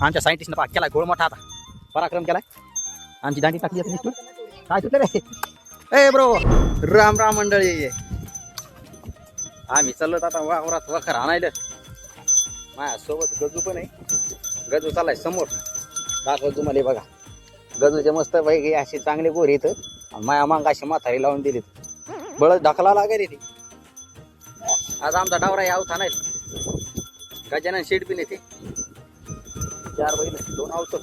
आमच्या सायंटिस्टनं पाक केलाय गोळ मोठा आता पराक्रम केलाय. आमची दांडी टाकली आता निघतो. काय तुटलं रे ए ब्रो. राम राम मंडळी. आम्ही चाललो आता वावरात वखर आणायला. माझ्यासोबत गजू पण आहे. गजू चाललाय समोर. दाखव तुम्हाला बघा. गजूचे मस्त पैकी असे चांगले गोरे इथं माया मांग अशी म्हातारी लावून दिली. बळच ढकला लागेल ती. आज आमचा डावरा याव थानाय. गजानन शेड पिन येते. 4 बैल 2 आवतो.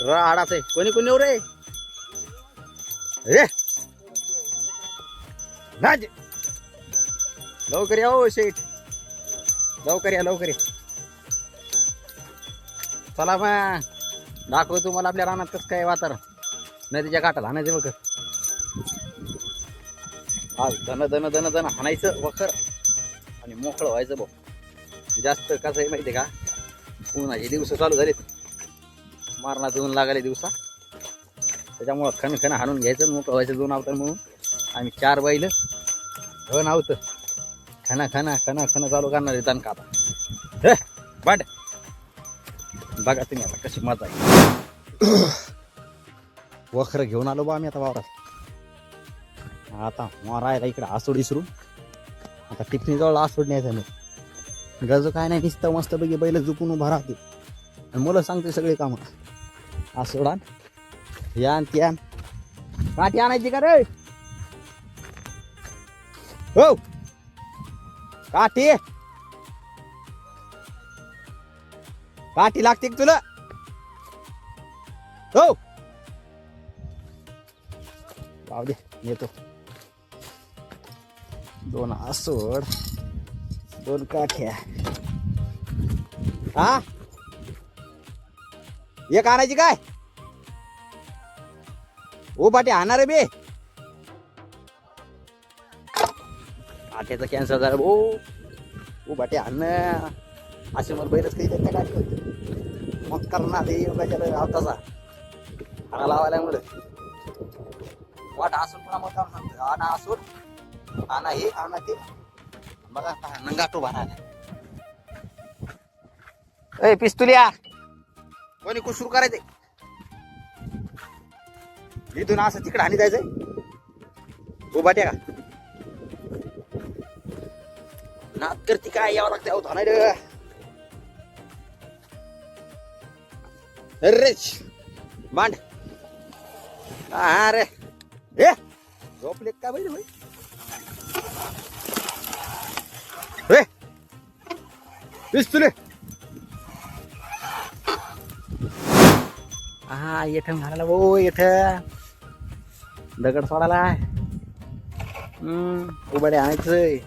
राडाच आहे. कोणी कोणी रे रे नाज लवकर या हो शेठ. लवकर या लवकर या. चला मग दाखव तुम्हाला आपल्या रानात कसं काय वातावरण. नदीच्या काठाला हाणायचं वखर. आज धन धन धन धन हाणायचं वखर आणि मोकळं व्हायचं भाऊ. जास्त कसं आहे माहिती आहे का. उन्हाचे दिवस चालू झालेत. मारणाचं ऊन लागले दिवसा. त्याच्यामुळं खण खण हाणून घ्यायचं मोकळं व्हायचं 2 आवतं म्हणून आम्ही 4 बैल धन आवतं खणा खणा खणा खणा चालू करणार आहे. तण कापा बांड. बघा तुम्ही आता कशी मजा आहे. वखर घेऊन आलो बा आम्ही आता वावरात. आता मारायला इकडे आसोड इसरून आता टिफिनी जवळ आसोड न्यायचं नाही. गरज काय नाही नुसतं मस्त पैकी बैल झुपून उभा राहते आणि मुलं सांगते सगळे कामं. आसोडान यान त्यान काठी आणायची का रे. हो काठी काठी लागते का तुला. हो जाऊ दे येतो. 2 आसोड 2 काठ्या. हा एक आणायची काय. ओ पाठी आणणार बे. काठ्याचं कॅन्सर झालं भाऊ. ओ पाठी आण असे मला बैलच काही त्यांना काठी मग करणार ते योगाच्या आवताचा आणा लावायला मुळे वाट असून पुन्हा मग सांगतो. आणा असून आणा हे आणा ते. बघा नंगाटो भरायला. ए पिस्तुल्या कोणी कुछ सुरू करायचंय. इथून असं तिकडे हानी जायचंय. उभाट्या का नात करती काय यावं लागतं. अहो थांबाय रे. अरे मांड. अरे ए झोपले का बैल भाई. ए पिस्तुले हा येठं घालायला भाऊ. येठं दगड सोडायला. उभाडे आणायचंय.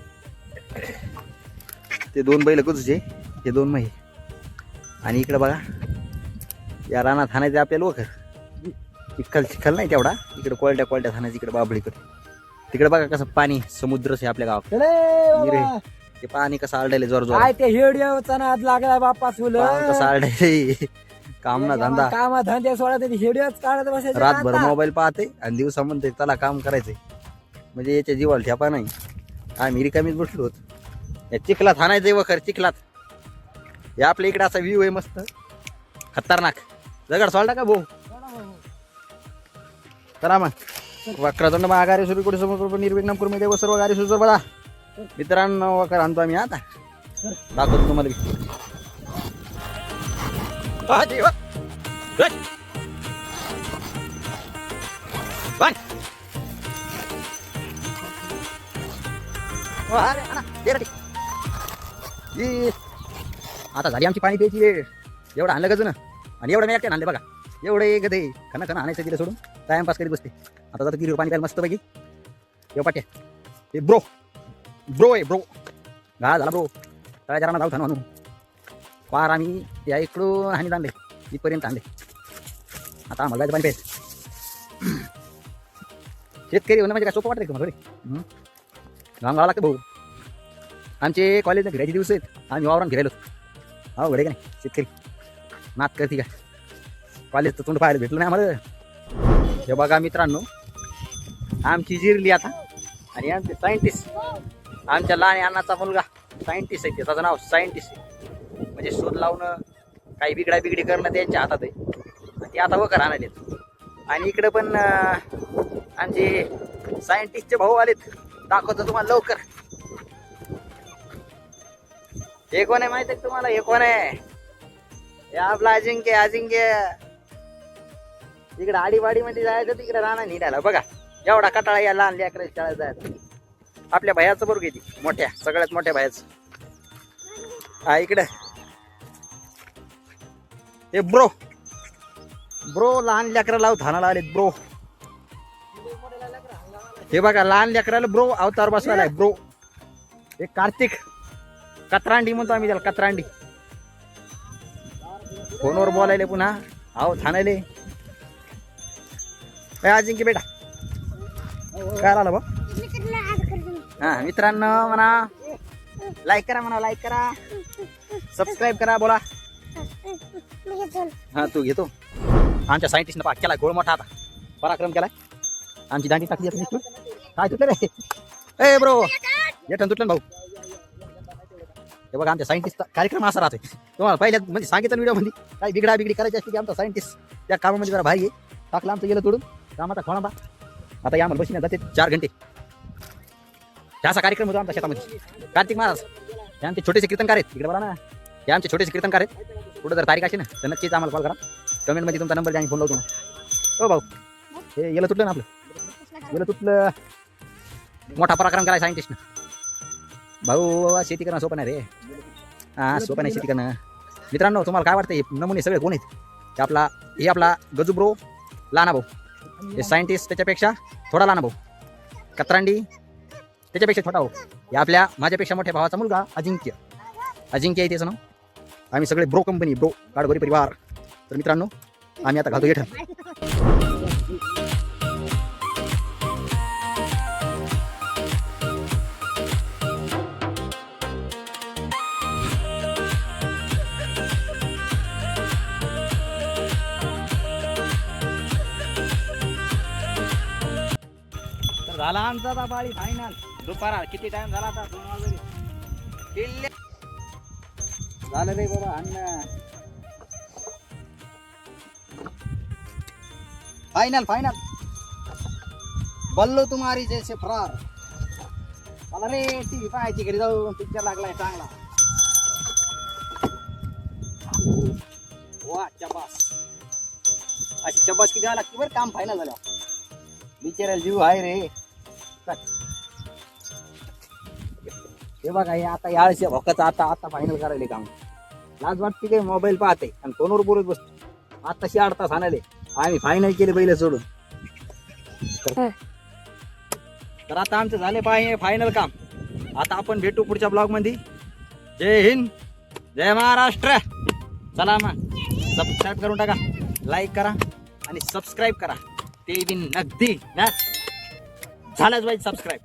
ते 2 बैल कुचचे हे 2 मै. आणि इकडे बघा या रानात हाणायचे आपल्याला वखर. चिखल चिखल नाही तेवढा. इकडे कोळट्या कोळट्यात हाणायचं. इकडे बाबळीकडे तिकडे बघा कसं पाणी समुद्रच आहे आपल्या गावात. ते पाणी कसं आरडायला जोर जोर. काय ते हेडिओचा नाद लागला बाप्पा तुला. कसं आरडायले. काम ना धंदा काम धंदे सोडा ते हेडिओच काढत बसायचे. रातभर मोबाईल पाहते आणि दिवसा म्हणते चला काम करायचंय. म्हणजे याच्या जीवाला ठेपा नाही. आम्ही रिकामीच बसलो होतो. या चिखलात हाणायचंय वखर. चिखलात हे आपल्या इकडे असा व्ह्यू आहे मस्त खतरनाक. दगड सोडला का भाऊ. चला मग वक्रतुंड महागारी सुरू कुठे समोर निर्विघ्न करून देव सर्व गाडी सुचवर बघा. मित्रांनो वखर आणतो आम्ही आता. दाखवतो तुम्हाला. आता झाली आमची पाणी प्यायची वेळ. एवढं आणलं गजून आणि एवढं मी एकट्यानं आणले बघा. एवढं एक गदे खना खना आणायचं तिला सोडून टाइमपास करीत बसते. आता जातो किरी पाणी प्यायला मस्त पैकी. येऊ पाट्या हे ब्रो ब्रो आहे ब्रो. घा झाला ब्रो. तळ्याच्या रानात जाऊ म्हणून पार आम्ही या इकडून हानी आणले इथपर्यंत आणले. आता आम्हाला जायचं पाणी प्यायचं. शेतकरी होणं म्हणजे काय सोपं वाटतं का मला. घाम गावा लागतं भाऊ. आमचे कॉलेजला फिरायचे दिवस आहेत. आम्ही वावरान फिरायलो. हो घडे का नाही शेतकरी नात करते का. कॉलेजचं तोंड पाहायला भेटलं नाही आम्हाला. हे बघा मित्रांनो आमची जिरली आता. आणि आमचे सायंटिस्ट आमच्या लहान अण्णाचा मुलगा सायंटिस्ट आहे. त्याचं नाव सायंटिस्ट आहे. म्हणजे शोध लावणं काही बिघडी करणं त्यांच्या हातात आहे. ते आता वखर आणायलेत. आणि इकडे पण आमचे सायंटिस्टचे भाऊ आलेत. दाखवतो तुम्हाला लवकर. हे कोण आहे माहिती आहे तुम्हाला? हे कोण आहे? हे आपला अजिंक्य. इकडे आडीवाडी मध्ये जायचं, तिकडे राणा निघाला बघा. एवढा कटाळा या लहान लेकराच्या शाळेत जायचं. आपल्या भयाचं बरोबर घेते, मोठ्या सगळ्यात मोठ्या भयाचं. हा इकडे हे ब्रो लहान लेकरा लाव धानाला आलेत ब्रो. हे बघा लहान लेकराला ब्रो अवतार बसवायला ब्रो. हे कार्तिक कतरांडी म्हणतो आम्ही त्याला, कतरांडी. फोनवर बोलायले पुन्हा अहो थानायले. अजिंक्य बेटा काय आला बा? हा मित्रांनो म्हणा लाईक करा, सबस्क्राईब करा. बोला. हा तू घेतो. आमच्या सायंटिस्टनं पा केला गोळ मोठा आता पराक्रम केलाय. आमची दांडी टाकली काय तुटलं रे? ए ब्रो येठण तुटलं भाऊ. हे बघा आमच्या सायंटिस्ट कार्यक्रम असा राहतोय. तुम्हाला पहिल्यात म्हणजे सांगितलं व्हिडिओ मध्ये काही बिघडी करायची असते की आमचा सायंटिस्ट त्या कामामध्ये जरा भारी आहे. टाकलं आमचं गेलं तोडून कामाचा खोळंबा. आता या मला बसण्या जाते 4 घंटे. असा कार्यक्रम होतो आमच्या शेतामध्ये. कार्तिक महाराज हे आमचे छोटेसे कीर्तनकार आहेत. इकडे बघा ना, हे आमचे छोटेसे कीर्तनकार आहेत. कुठं जर तारीख असेल ना तर नक्कीच आम्हाला कॉल करा. कमेंटमध्ये तुमचा नंबर द्या, आम्ही फोन लावतो ना. हो भाऊ हे गेलं तुटलं ना आपलं. गेलं तुटलं. मोठा पराक्रम केलाय सायंटिस्टनं. भाऊ शेती करणं सोपं नाही रे. हा सोपं नाही शेती करणं. मित्रांनो तुम्हाला काय वाटतं हे नमुने सगळे कोण आहेत? हे आपला गजू ब्रो लहाना भाऊ. हे सायंटिस्ट त्याच्यापेक्षा थोडा लहाना भाऊ. कतरांडी त्याच्यापेक्षा छोटा भाऊ. हे माझ्यापेक्षा मोठ्या भावाचा मुलगा अजिंक्य आहे त्याचं नाव. आम्ही सगळे ब्रो कंपनी, ब्रो काडगोरी परिवार. तर मित्रांनो आम्ही आता घालतो येठण. तर झाला आमचा आता पाळी फायनल. दुपारा किती टाइम झाला आता? 2 वाजले. झालं रे बाबा अन्न. फायनल बल्लो तुम्हारी जैसे फरार. मला रे टीव्ही पाहायची, घरी जाऊन पिक्चर लागलाय चांगला. वा चबास. अशी चबास किती लागते बरं काम फायनल झालं. बिचारायला जीव आहे रे. हे बघा हे आता याळशे भोकाचं आता फायनल करायला काम. लाज वाटते काय? मोबाईल पाहते आणि फोनवर बोलत बसतो. आताशी 8 तास आणाले आम्ही फायनल केले बैल सोडून. तर आता आमचं झाले पाहिजे फायनल काम. आता आपण भेटू पुढच्या ब्लॉग मध्ये. जय हिंद, जय महाराष्ट्र. चला मग सबस्क्राईब करून टाका, लाईक करा आणि सबस्क्राईब करा. ते बी नगदी झालंच पाहिजे सबस्क्राईब.